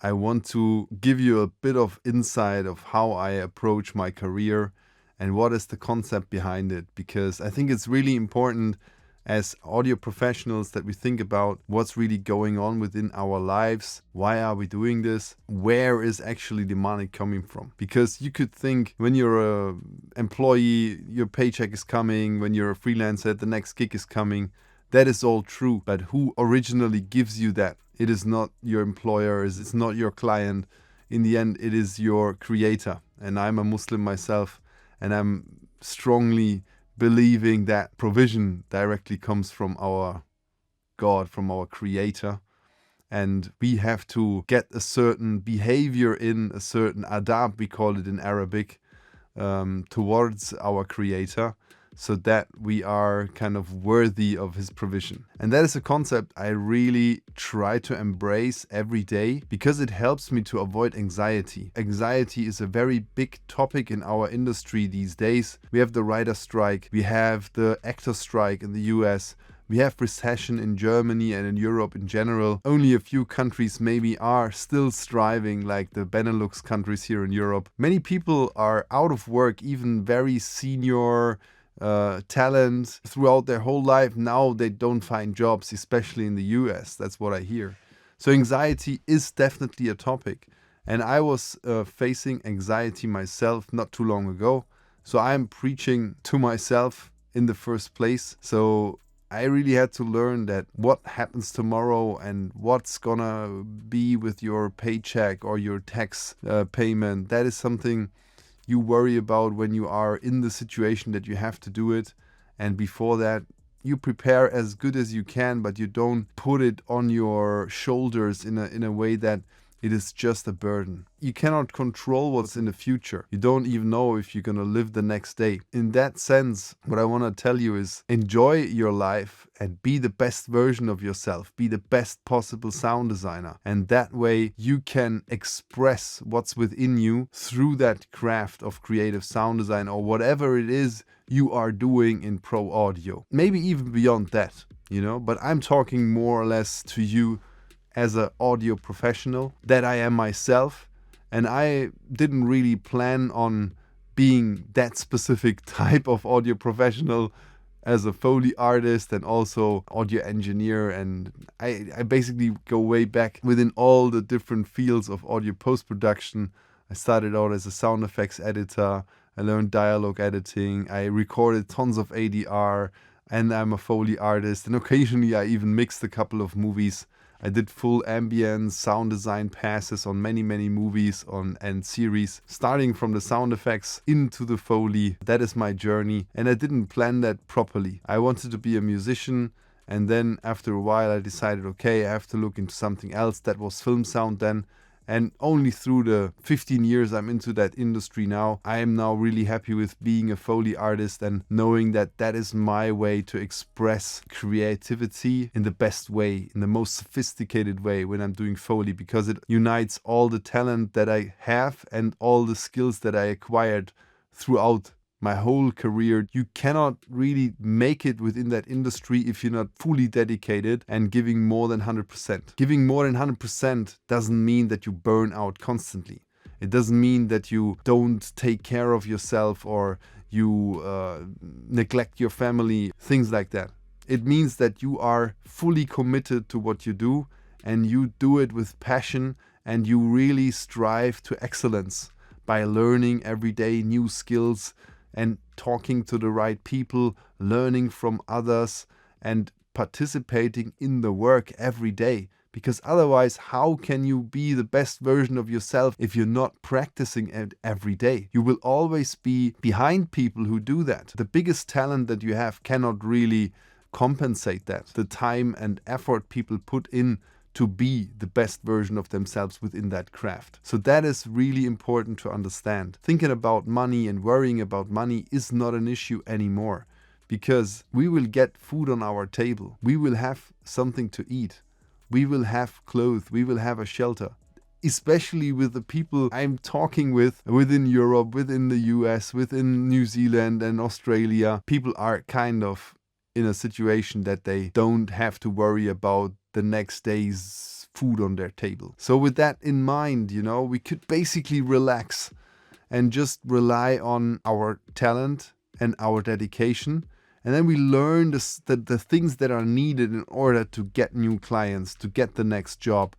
I want to give you a bit of insight of how I approach my career and what is the concept behind it, because I think it's really important as audio professionals that we think about what's really going on within our lives. Why are we doing this? Where is actually the money coming from? Because you could think when you're a employee, your paycheck is coming. When you're a freelancer, the next gig is coming. That is all true. But who originally gives you that? It is not your employer. It's not your client. In the end, it is your creator. And I'm a Muslim myself, and I'm strongly believing that provision directly comes from our God, from our creator. And we have to get a certain behavior in, a certain adab, we call it in Arabic, towards our creator, so that we are kind of worthy of his provision. And that is a concept I really try to embrace every day because it helps me to avoid anxiety. Anxiety is a very big topic in our industry these days. We have the writer strike, we have the actor strike in the US, we have recession in Germany and in Europe in general. Only a few countries maybe are still striving, like the Benelux countries here in Europe. Many people are out of work, even very senior talent throughout their whole life. Now they don't find jobs, especially in the US. That's what I hear. So anxiety is definitely a topic. And I was facing anxiety myself not too long ago. So I'm preaching to myself in the first place. So I really had to learn that what happens tomorrow and what's gonna be with your paycheck or your tax payment, that is something you worry about when you are in the situation that you have to do it. And before that, you prepare as good as you can, but you don't put it on your shoulders in a way that it is just a burden. You cannot control what's in the future. You don't even know if you're going to live the next day. In that sense, what I want to tell you is enjoy your life and be the best version of yourself. Be the best possible sound designer. And that way you can express what's within you through that craft of creative sound design or whatever it is you are doing in pro audio. Maybe even beyond that, but I'm talking more or less to you as an audio professional that I am myself. And I didn't really plan on being that specific type of audio professional as a Foley artist and also audio engineer. And I basically go way back within all the different fields of audio post-production. I started out as a sound effects editor. I learned dialogue editing. I recorded tons of ADR, and I'm a Foley artist. And occasionally I even mixed a couple of movies. I did full ambient sound design passes on many movies and series, starting from the sound effects into the Foley. That is my journey, and I didn't plan that properly. I wanted to be a musician, and then after a while I decided, okay, I have to look into something else. That was film sound then. And only through the 15 years I'm into that industry now, I am now really happy with being a Foley artist and knowing that that is my way to express creativity in the best way, in the most sophisticated way when I'm doing Foley, because it unites all the talent that I have and all the skills that I acquired throughout my whole career. You cannot really make it within that industry if you're not fully dedicated and giving more than 100%. Giving more than 100% doesn't mean that you burn out constantly. It doesn't mean that you don't take care of yourself or you neglect your family, things like that. It means that you are fully committed to what you do and you do it with passion and you really strive to excellence by learning every day new skills and talking to the right people, learning from others, and participating in the work every day. Because otherwise, how can you be the best version of yourself if you're not practicing it every day? You will always be behind people who do that. The biggest talent that you have cannot really compensate that. The time and effort people put in to be the best version of themselves within that craft. So that is really important to understand. Thinking about money and worrying about money is not an issue anymore, because we will get food on our table. We will have something to eat. We will have clothes. We will have a shelter. Especially with the people I'm talking with within Europe, within the US, within New Zealand and Australia, people are kind of in a situation that they don't have to worry about the next day's food on their table. So with that in mind, we could basically relax and just rely on our talent and our dedication. And then we learn the things that are needed in order to get new clients, to get the next job,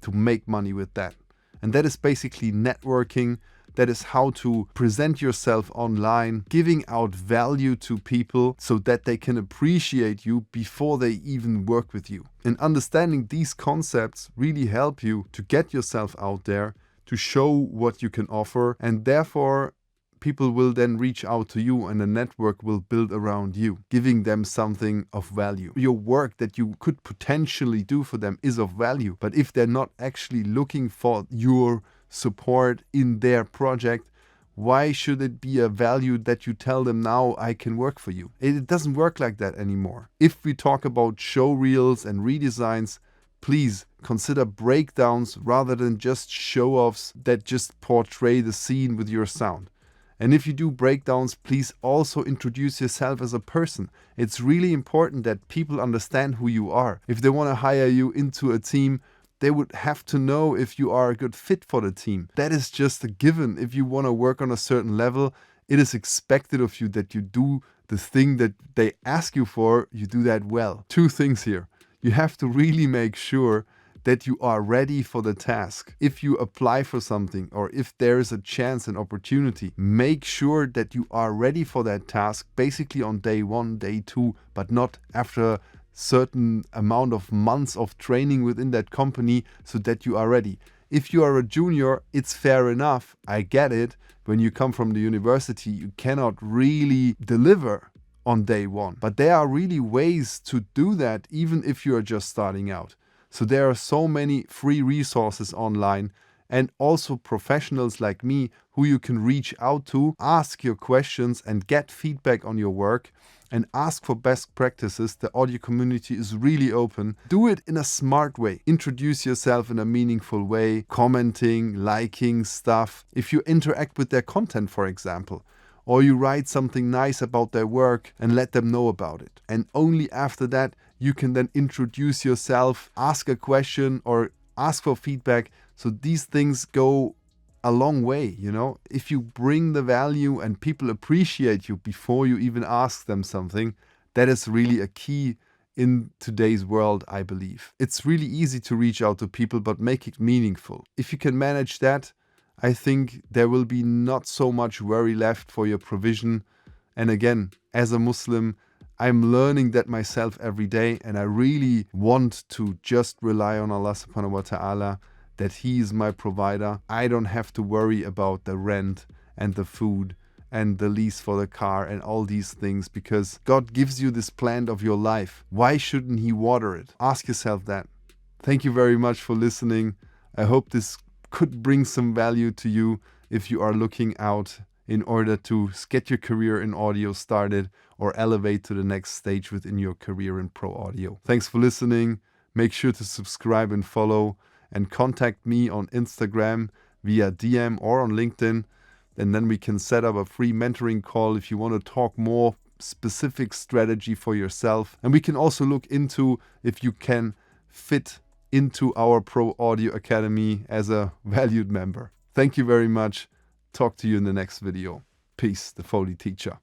to make money with that. And that is basically networking. That is how to present yourself online, giving out value to people so that they can appreciate you before they even work with you. And understanding these concepts really help you to get yourself out there, to show what you can offer, and therefore people will then reach out to you and a network will build around you, giving them something of value. Your work that you could potentially do for them is of value, but if they're not actually looking for your support in their project, why should it be a value that you tell them now I can work for you? It doesn't work like that anymore. If we talk about show reels and redesigns, please consider breakdowns rather than just show-offs that just portray the scene with your sound. And if you do breakdowns, please also introduce yourself as a person. It's really important that people understand who you are. If they want to hire you into a team, they would have to know if you are a good fit for the team. That is just a given. If you want to work on a certain level, it is expected of you that you do the thing that they ask you for, you do that well. 2 things here. You have to really make sure that you are ready for the task. If you apply for something or if there is a chance and opportunity, make sure that you are ready for that task basically on day 1, day 2, but not after a certain amount of months of training within that company so that you are ready. If you are a junior, it's fair enough. I get it. When you come from the university, you cannot really deliver on day 1. But there are really ways to do that even if you are just starting out. So there are so many free resources online and also professionals like me who you can reach out to, ask your questions and get feedback on your work and ask for best practices. The audio community is really open. Do it in a smart way. Introduce yourself in a meaningful way, commenting, liking stuff. If you interact with their content, for example, or you write something nice about their work and let them know about it. And only after that, you can then introduce yourself, ask a question or ask for feedback. So these things go a long way, If you bring the value and people appreciate you before you even ask them something, that is really a key in today's world, I believe. It's really easy to reach out to people, but make it meaningful. If you can manage that, I think there will be not so much worry left for your provision. And again, as a Muslim, I'm learning that myself every day, and I really want to just rely on Allah subhanahu wa ta'ala, that He is my provider. I don't have to worry about the rent and the food and the lease for the car and all these things, because God gives you this plant of your life. Why shouldn't He water it? Ask yourself that. Thank you very much for listening. I hope this could bring some value to you if you are looking out in order to get your career in audio started or elevate to the next stage within your career in pro audio. Thanks for listening. Make sure to subscribe and follow and contact me on Instagram via DM or on LinkedIn. And then we can set up a free mentoring call if you want to talk more specific strategy for yourself. And we can also look into if you can fit into our Pro Audio Academy as a valued member. Thank you very much. Talk to you in the next video. Peace, the Foley Teacher.